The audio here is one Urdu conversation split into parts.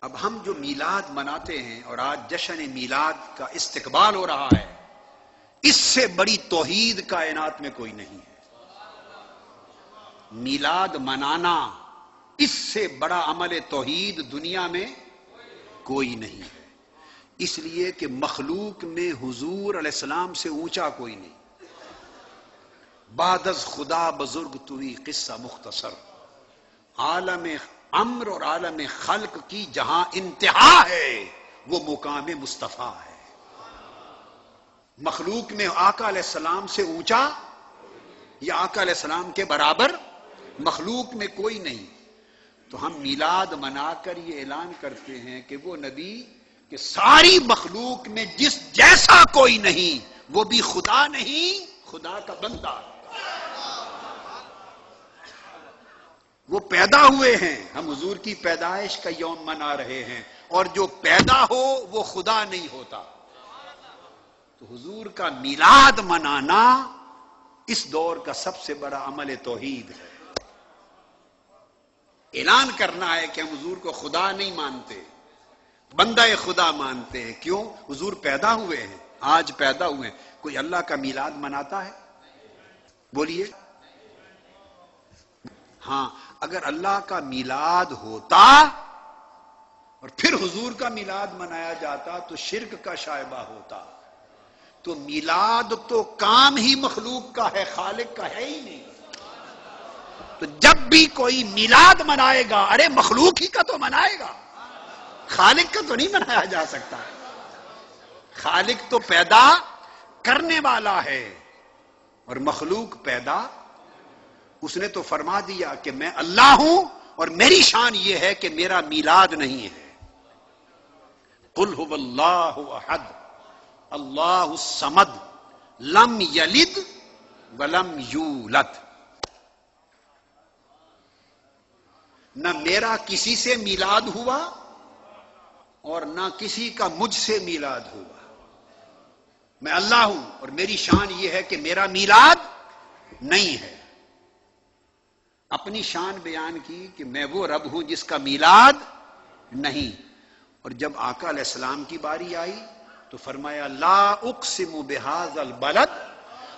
اب ہم جو میلاد مناتے ہیں اور آج جشن میلاد کا استقبال ہو رہا ہے، اس سے بڑی توحید کائنات میں کوئی نہیں ہے۔ میلاد منانا اس سے بڑا عمل توحید دنیا میں کوئی نہیں ہے، اس لیے کہ مخلوق میں حضور علیہ السلام سے اونچا کوئی نہیں۔ بعد از خدا بزرگ توئی قصہ مختصر، عالم امر اور عالم خلق کی جہاں انتہا ہے وہ مقام مصطفیٰ ہے۔ مخلوق میں آقا علیہ السلام سے اونچا یا آقا علیہ السلام کے برابر مخلوق میں کوئی نہیں۔ تو ہم میلاد منا کر یہ اعلان کرتے ہیں کہ وہ نبی کہ ساری مخلوق میں جس جیسا کوئی نہیں، وہ بھی خدا نہیں، خدا کا بندہ۔ وہ پیدا ہوئے ہیں، ہم حضور کی پیدائش کا یوم منا رہے ہیں، اور جو پیدا ہو وہ خدا نہیں ہوتا۔ تو حضور کا میلاد منانا اس دور کا سب سے بڑا عمل توحید ہے۔ اعلان کرنا ہے کہ ہم حضور کو خدا نہیں مانتے، بندہ خدا مانتے ہیں۔ کیوں؟ حضور پیدا ہوئے ہیں، آج پیدا ہوئے ہیں۔ کوئی اللہ کا میلاد مناتا ہے؟ بولیے۔ ہاں، اگر اللہ کا میلاد ہوتا اور پھر حضور کا میلاد منایا جاتا تو شرک کا شائبہ ہوتا۔ تو میلاد تو کام ہی مخلوق کا ہے، خالق کا ہے ہی نہیں۔ تو جب بھی کوئی میلاد منائے گا، ارے مخلوق ہی کا تو منائے گا، خالق کا تو نہیں منایا جا سکتا۔ خالق تو پیدا کرنے والا ہے اور مخلوق پیدا۔ اس نے تو فرما دیا کہ میں اللہ ہوں اور میری شان یہ ہے کہ میرا میلاد نہیں ہے۔ قل هو اللہ احد اللہ الصمد لم یلد ولم یولد۔ نہ میرا کسی سے میلاد ہوا اور نہ کسی کا مجھ سے میلاد ہوا۔ میں اللہ ہوں اور میری شان یہ ہے کہ میرا میلاد نہیں ہے۔ اپنی شان بیان کی کہ میں وہ رب ہوں جس کا میلاد نہیں۔ اور جب آقا علیہ السلام کی باری آئی تو فرمایا لا اقسم بہذا البلد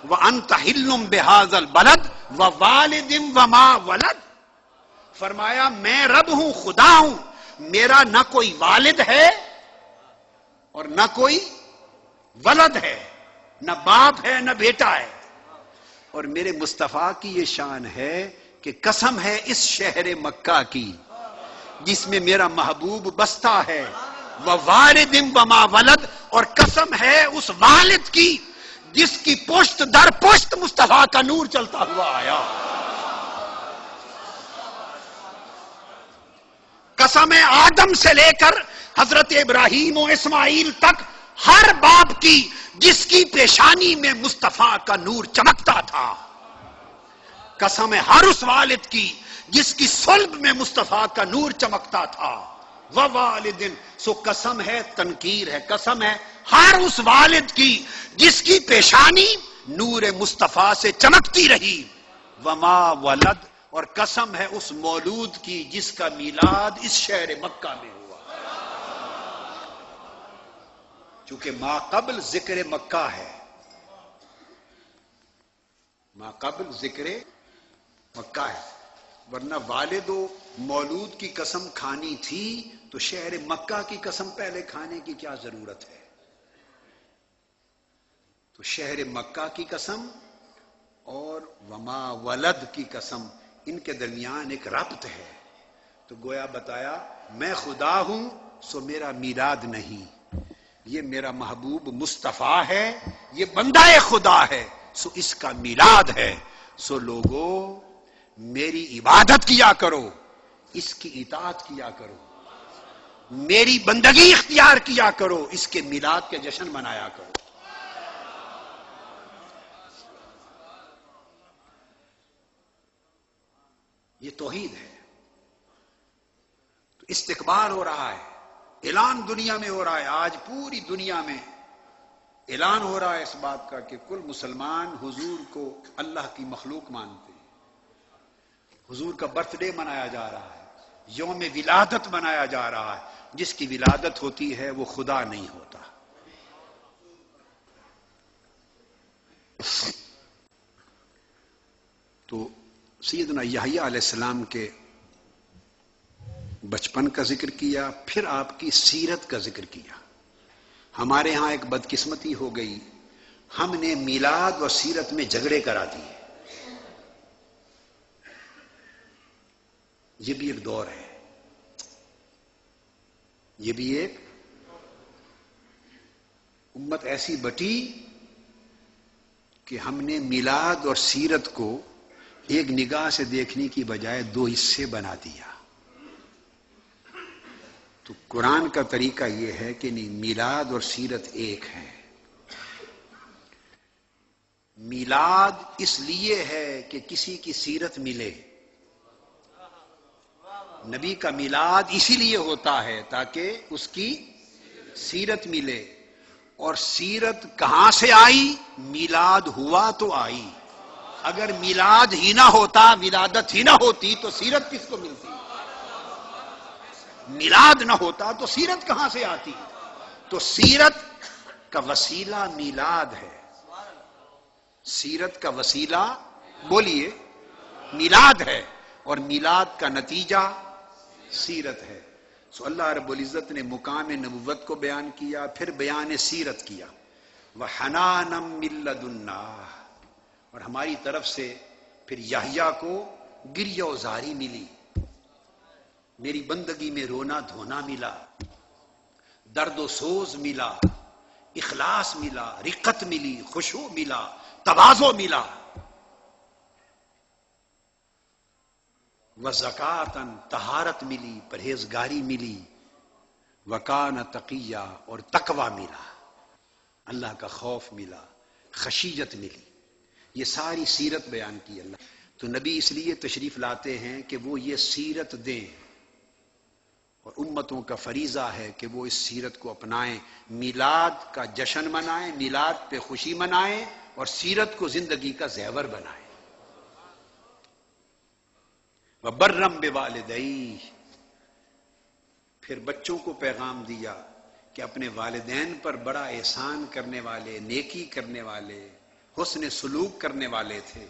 وانت حل بہذا البلد ووالد وما ولد۔ فرمایا میں رب ہوں، خدا ہوں، میرا نہ کوئی والد ہے اور نہ کوئی ولد ہے، نہ باپ ہے نہ بیٹا ہے۔ اور میرے مصطفیٰ کی یہ شان ہے کہ قسم ہے اس شہر مکہ کی جس میں میرا محبوب بستا ہے، ووالد وما ولد، اور قسم ہے اس والد کی جس کی پشت در پشت مصطفیٰ کا نور چلتا ہوا آیا۔ قسم ہے آدم سے لے کر حضرت ابراہیم و اسماعیل تک ہر باپ کی جس کی پیشانی میں مصطفیٰ کا نور چمکتا تھا۔ قسم ہے ہر اس والد کی جس کی صلب میں مصطفیٰ کا نور چمکتا تھا۔ ووالدن، سو قسم ہے تنکیر ہے، قسم ہے ہر اس والد کی جس کی پیشانی نور مصطفیٰ سے چمکتی رہی۔ وما ولد، اور قسم ہے اس مولود کی جس کا میلاد اس شہر مکہ میں ہوا۔ چونکہ ما قبل ذکر مکہ ہے، ما قبل ذکر مکہ ہے، ورنہ والد و مولود کی قسم کھانی تھی تو شہر مکہ کی قسم پہلے کھانے کی کیا ضرورت ہے؟ تو شہر مکہ کی قسم اور وما ولد کی قسم، ان کے درمیان ایک ربط ہے۔ تو گویا بتایا میں خدا ہوں سو میرا میلاد نہیں، یہ میرا محبوب مصطفیٰ ہے، یہ بندہ خدا ہے سو اس کا میلاد ہے۔ سو لوگو میری عبادت کیا کرو، اس کی اطاعت کیا کرو، میری بندگی اختیار کیا کرو، اس کے میلاد کے جشن منایا کرو۔ یہ توحید ہے۔ تو استقبال ہو رہا ہے، اعلان دنیا میں ہو رہا ہے، آج پوری دنیا میں اعلان ہو رہا ہے اس بات کا کہ کل مسلمان حضور کو اللہ کی مخلوق مانتے ہیں۔ حضور کا برتھ ڈے منایا جا رہا ہے، یوم ولادت منایا جا رہا ہے، جس کی ولادت ہوتی ہے وہ خدا نہیں ہوتا. تو سیدنا یحییٰ علیہ السلام کے بچپن کا ذکر کیا، پھر آپ کی سیرت کا ذکر کیا. ہمارے ہاں ایک بدقسمتی ہو گئی، ہم نے میلاد اور سیرت میں جھگڑے کرا دیے. یہ بھی ایک دور ہے، یہ بھی ایک امت ایسی بٹی کہ ہم نے میلاد اور سیرت کو ایک نگاہ سے دیکھنے کی بجائے دو حصے بنا دیا. تو قرآن کا طریقہ یہ ہے کہ نہیں، میلاد اور سیرت ایک ہے. میلاد اس لیے ہے کہ کسی کی سیرت ملے. نبی کا میلاد اسی لیے ہوتا ہے تاکہ اس کی سیرت ملے. اور سیرت کہاں سے آئی؟ میلاد ہوا تو آئی. اگر میلاد ہی نہ ہوتا، ولادت ہی نہ ہوتی تو سیرت کس کو ملتی؟ میلاد نہ ہوتا تو سیرت کہاں سے آتی؟ تو سیرت کا وسیلہ میلاد ہے. سیرت کا وسیلہ بولیے میلاد ہے، اور میلاد کا نتیجہ سیرت ہے. سو اللہ رب العزت نے مقام نبوت کو بیان کیا، پھر بیان سیرت کیا. وَحَنَانًا مِن لَّدُنَّا، اور ہماری طرف سے پھر یحییٰ کو گریہ و زاری ملی. میری بندگی میں رونا دھونا ملا، درد و سوز ملا، اخلاص ملا، رقت ملی، خشوع ملا، تواضع ملا. وزکاتن، طہارت ملی، پرہیزگاری ملی. وکان تقیہ، اور تقوی ملا، اللہ کا خوف ملا، خشیت ملی. یہ ساری سیرت بیان کی اللہ. تو نبی اس لیے تشریف لاتے ہیں کہ وہ یہ سیرت دیں، اور امتوں کا فریضہ ہے کہ وہ اس سیرت کو اپنائیں. میلاد کا جشن منائیں، میلاد پہ خوشی منائیں، اور سیرت کو زندگی کا زیور بنائیں. وَبَرًّا بِوَالِدَيْهِ، پھر بچوں کو پیغام دیا کہ اپنے والدین پر بڑا احسان کرنے والے، نیکی کرنے والے، حسن سلوک کرنے والے تھے.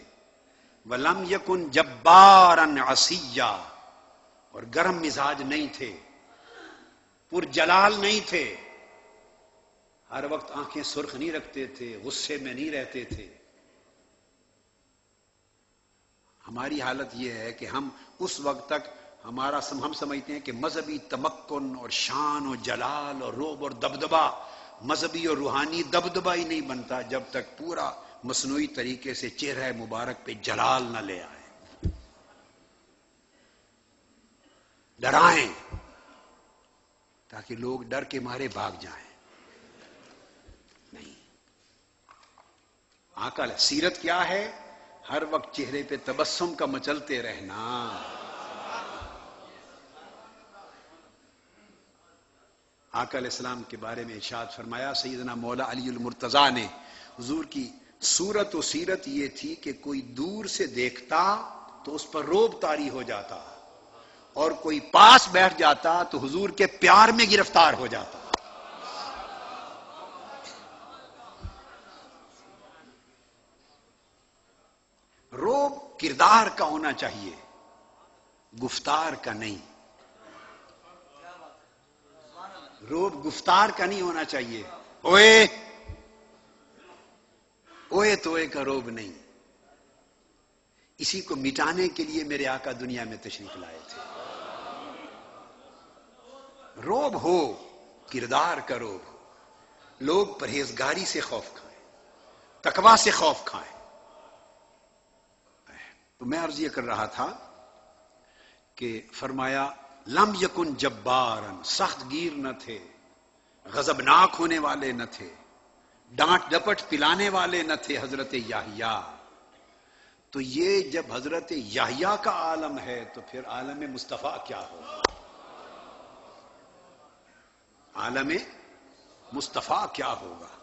وَلَمْ يَكُنْ جَبَّارًا عَصِيًّا، اور گرم مزاج نہیں تھے، پرجلال نہیں تھے، ہر وقت آنکھیں سرخ نہیں رکھتے تھے، غصے میں نہیں رہتے تھے. ہماری حالت یہ ہے کہ ہم اس وقت تک ہم سمجھتے ہیں کہ مذہبی تمکن اور شان و جلال اور رعب اور دبدبا، مذہبی اور روحانی دبدبا ہی نہیں بنتا جب تک پورا مصنوعی طریقے سے چہرہ مبارک پہ جلال نہ لے آئے. ڈرائیں تاکہ لوگ ڈر کے مارے بھاگ جائیں. نہیں، آقا سیرت کیا ہے؟ ہر وقت چہرے پہ تبسم کا مچلتے رہنا. آقا علیہ السلام کے بارے میں ارشاد فرمایا سیدنا مولا علی المرتضیٰ نے، حضور کی صورت و سیرت یہ تھی کہ کوئی دور سے دیکھتا تو اس پر رعب طاری ہو جاتا، اور کوئی پاس بیٹھ جاتا تو حضور کے پیار میں گرفتار ہو جاتا. رعب کردار کا ہونا چاہیے، گفتار کا نہیں. رعب گفتار کا نہیں ہونا چاہیے. اوئے اوئے توئے کا رعب نہیں. اسی کو مٹانے کے لیے میرے آقا دنیا میں تشریف لائے تھے. رعب ہو، کردار کا رعب ہو، لوگ پرہیزگاری سے خوف کھائیں، تقوی سے خوف کھائیں. تو میں عرض یہ کر رہا تھا کہ فرمایا لم یکن جبارن، سخت گیر نہ تھے، غضبناک ہونے والے نہ تھے، ڈانٹ ڈپٹ پلانے والے نہ تھے حضرت یحییٰ. تو یہ جب حضرت یحییٰ کا عالم ہے تو پھر عالم مصطفیٰ کیا ہوگا؟ عالم مصطفیٰ کیا ہوگا؟